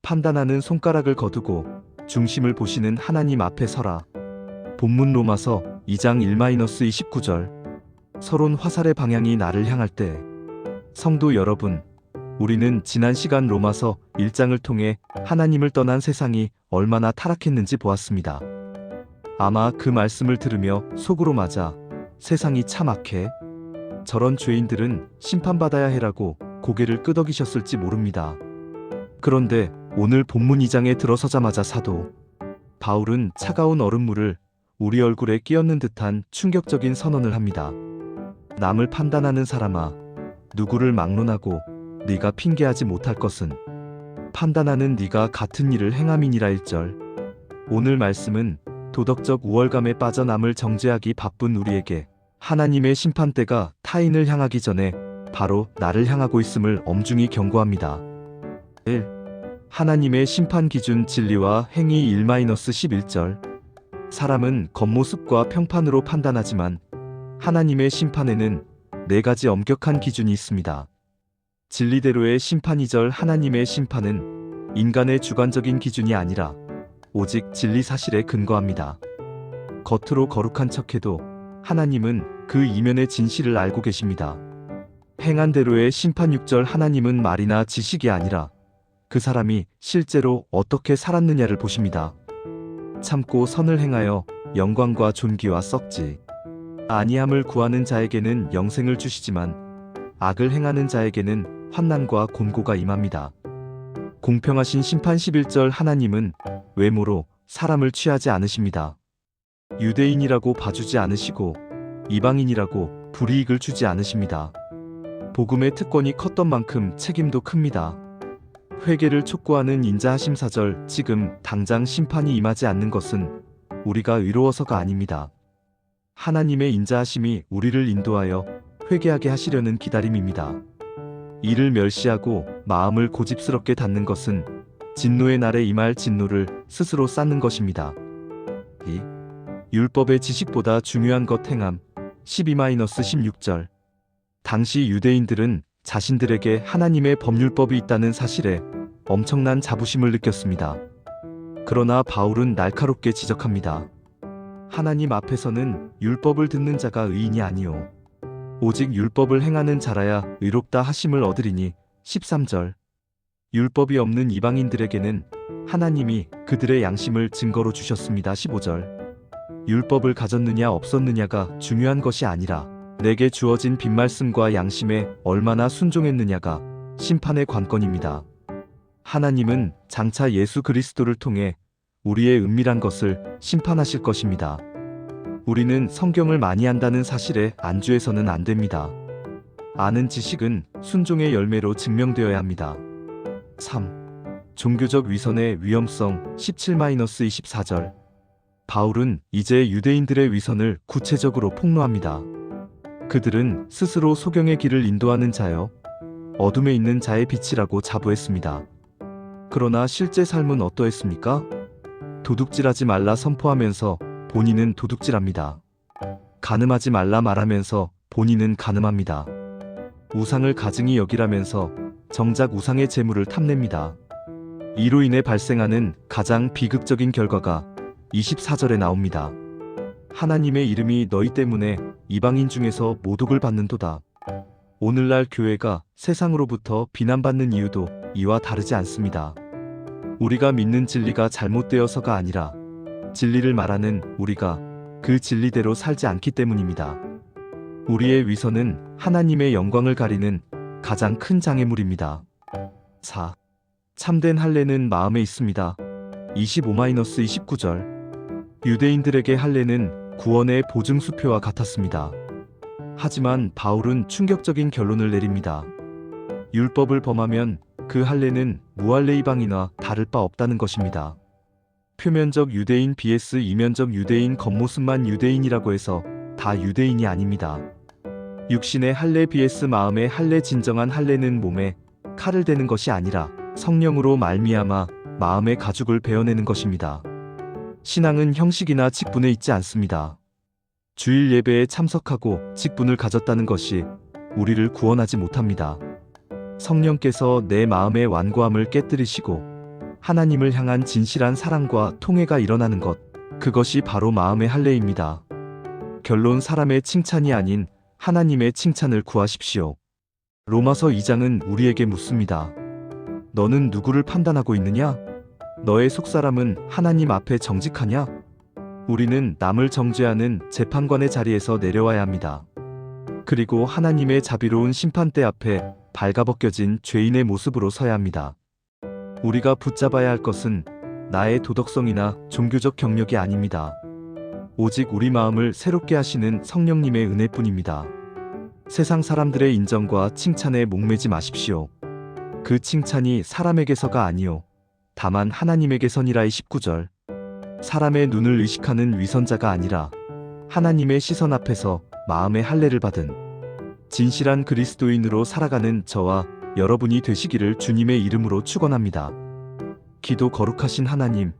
판단하는 손가락을 거두고 중심을 보시는 하나님 앞에 서라. 본문 로마서 2장 1-29절. 서론 화살의 방향이 나를 향할 때. 성도 여러분, 우리는 지난 시간 로마서 1장을 통해 하나님을 떠난 세상이 얼마나 타락했는지 보았습니다. 아마 그 말씀을 들으며 속으로 맞아 세상이 참 악해, 저런 죄인들은 심판받아야 해라고 고개를 끄덕이셨을지 모릅니다. 그런데 오늘 본문 2장에 들어서자마자 사도 바울은 차가운 얼음물을 우리 얼굴에 끼얹는 듯한 충격적인 선언을 합니다. 남을 판단하는 사람아, 누구를 막론하고 네가 핑계하지 못할 것은 판단하는 네가 같은 일을 행함이니라. 1절. 오늘 말씀은 도덕적 우월감에 빠져 남을 정죄하기 바쁜 우리에게 하나님의 심판대가 타인을 향하기 전에 바로 나를 향하고 있음을 엄중히 경고합니다. 1. 하나님의 심판 기준 진리와 행위 1-11절. 사람은 겉모습과 평판으로 판단하지만 하나님의 심판에는 4가지 엄격한 기준이 있습니다. 진리대로의 심판. 2절. 하나님의 심판은 인간의 주관적인 기준이 아니라 오직 진리 사실에 근거합니다. 겉으로 거룩한 척해도 하나님은 그 이면의 진실을 알고 계십니다. 행한 대로의 심판. 6절. 하나님은 말이나 지식이 아니라 그 사람이 실제로 어떻게 살았느냐를 보십니다. 참고 선을 행하여 영광과 존귀와 썩지 아니함을 구하는 자에게는 영생을 주시지만 악을 행하는 자에게는 환난과 곤고가 임합니다. 공평하신 심판. 11절. 하나님은 외모로 사람을 취하지 않으십니다. 유대인이라고 봐주지 않으시고 이방인이라고 불이익을 주지 않으십니다. 복음의 특권이 컸던 만큼 책임도 큽니다. 회개를 촉구하는 인자하심. 4절. 지금 당장 심판이 임하지 않는 것은 우리가 의로워서가 아닙니다. 하나님의 인자하심이 우리를 인도하여 회개하게 하시려는 기다림입니다. 이를 멸시하고 마음을 고집스럽게 닫는 것은 진노의 날에 임할 진노를 스스로 쌓는 것입니다. 2. 율법의 지식보다 중요한 것 행함. 12-16절. 당시 유대인들은 자신들에게 하나님의 법률법이 있다는 사실에 엄청난 자부심을 느꼈습니다. 그러나 바울은 날카롭게 지적합니다. 하나님 앞에서는 율법을 듣는 자가 의인이 아니요 오직 율법을 행하는 자라야 의롭다 하심을 얻으리니. 13절. 율법이 없는 이방인들에게는 하나님이 그들의 양심을 증거로 주셨습니다. 15절. 율법을 가졌느냐 없었느냐가 중요한 것이 아니라 내게 주어진 빈말씀과 양심에 얼마나 순종했느냐가 심판의 관건입니다. 하나님은 장차 예수 그리스도를 통해 우리의 은밀한 것을 심판하실 것입니다. 우리는 성경을 많이 안다는 사실에 안주해서는 안 됩니다. 아는 지식은 순종의 열매로 증명되어야 합니다. 3. 종교적 위선의 위험성. 17-24절. 바울은 이제 유대인들의 위선을 구체적으로 폭로합니다. 그들은 스스로 소경의 길을 인도하는 자여 어둠에 있는 자의 빛이라고 자부했습니다. 그러나 실제 삶은 어떠했습니까? 도둑질하지 말라 선포하면서 본인은 도둑질합니다. 간음하지 말라 말하면서 본인은 간음합니다. 우상을 가증히 여기라면서 정작 우상의 재물을 탐냅니다. 이로 인해 발생하는 가장 비극적인 결과가 24절에 나옵니다. 하나님의 이름이 너희 때문에 이방인 중에서 모독을 받는도다. 오늘날 교회가 세상으로부터 비난받는 이유도 이와 다르지 않습니다. 우리가 믿는 진리가 잘못되어서가 아니라 진리를 말하는 우리가 그 진리대로 살지 않기 때문입니다. 우리의 위선은 하나님의 영광을 가리는 가장 큰 장애물입니다. 4. 참된 할례는 마음에 있습니다. 25-29절. 유대인들에게 할례는 구원의 보증수표와 같았습니다. 하지만 바울은 충격적인 결론을 내립니다. 율법을 범하면 그 할례는 무할례 이방인과 다를 바 없다는 것입니다. 표면적 유대인 vs 이면적 유대인. 겉모습만 유대인이라고 해서 다 유대인이 아닙니다. 육신의 할례 vs 마음의 할례. 진정한 할례는 몸에 칼을 대는 것이 아니라 성령으로 말미암아 마음의 가죽을 베어내는 것입니다. 신앙은 형식이나 직분에 있지 않습니다. 주일 예배에 참석하고 직분을 가졌다는 것이 우리를 구원하지 못합니다. 성령께서 내 마음의 완고함을 깨뜨리시고 하나님을 향한 진실한 사랑과 통회가 일어나는 것, 그것이 바로 마음의 할례입니다. 결론, 사람의 칭찬이 아닌 하나님의 칭찬을 구하십시오. 로마서 2장은 우리에게 묻습니다. 너는 누구를 판단하고 있느냐? 너의 속사람은 하나님 앞에 정직하냐? 우리는 남을 정죄하는 재판관의 자리에서 내려와야 합니다. 그리고 하나님의 자비로운 심판대 앞에 발가벗겨진 죄인의 모습으로 서야 합니다. 우리가 붙잡아야 할 것은 나의 도덕성이나 종교적 경력이 아닙니다. 오직 우리 마음을 새롭게 하시는 성령님의 은혜뿐입니다. 세상 사람들의 인정과 칭찬에 목매지 마십시오. 그 칭찬이 사람에게서가 아니요 다만 하나님에게서니라. 19절. 사람의 눈을 의식하는 위선자가 아니라 하나님의 시선 앞에서 마음의 할례를 받은 진실한 그리스도인으로 살아가는 저와 여러분이 되시기를 주님의 이름으로 축원합니다. 기도. 거룩하신 하나님,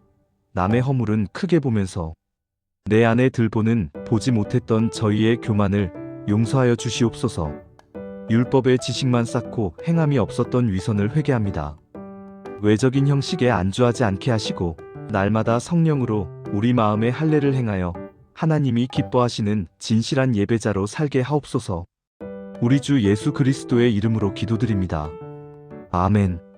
남의 허물은 크게 보면서 내 안에 들보는 보지 못했던 저희의 교만을 용서하여 주시옵소서. 율법의 지식만 쌓고 행함이 없었던 위선을 회개합니다. 외적인 형식에 안주하지 않게 하시고 날마다 성령으로 우리 마음의 할례를 행하여 하나님이 기뻐하시는 진실한 예배자로 살게 하옵소서. 우리 주 예수 그리스도의 이름으로 기도드립니다. 아멘.